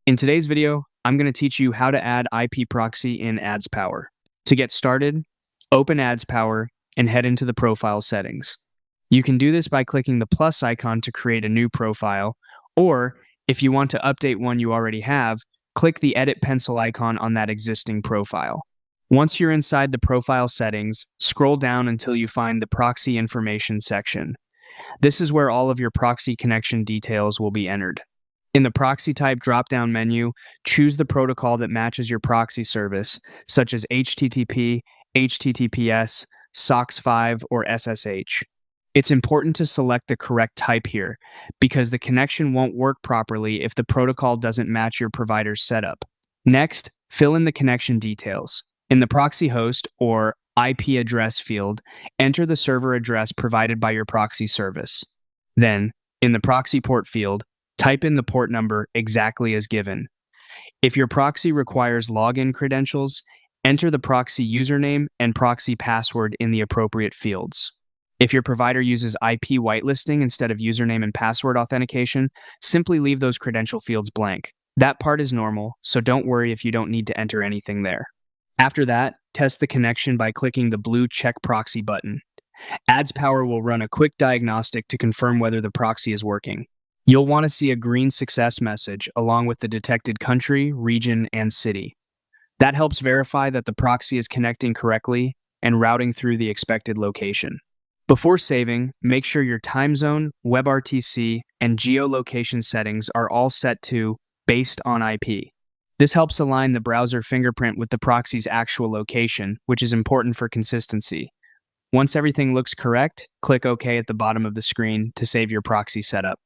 In today's video, I'm going to teach you how to add IP proxy in AdsPower. To get started, open AdsPower and head into the profile settings. You can do this by clicking the plus icon to create a new profile, or if you want to update one you already have, click the edit pencil icon on that existing profile. Once you're inside the profile settings, scroll down until you find the proxy information section. This is where all of your proxy connection details will be entered. In the proxy type drop-down menu, choose the protocol that matches your proxy service, such as HTTP, HTTPS, SOX5, or SSH. It's important to select the correct type here, because the connection won't work properly if the protocol doesn't match your provider's setup. Next, fill in the connection details. In the proxy host, or IP address field, enter the server address provided by your proxy service. Then, in the proxy port field, type in the port number exactly as given. If your proxy requires login credentials, enter the proxy username and proxy password in the appropriate fields. If your provider uses IP whitelisting instead of username and password authentication, simply leave those credential fields blank. That part is normal, so don't worry if you don't need to enter anything there. After that, test the connection by clicking the blue Check Proxy button. AdsPower will run a quick diagnostic to confirm whether the proxy is working. You'll want to see a green success message along with the detected country, region, and city. That helps verify that the proxy is connecting correctly and routing through the expected location. Before saving, make sure your time zone, WebRTC, and geolocation settings are all set to based on IP. This helps align the browser fingerprint with the proxy's actual location, which is important for consistency. Once everything looks correct, click OK at the bottom of the screen to save your proxy setup.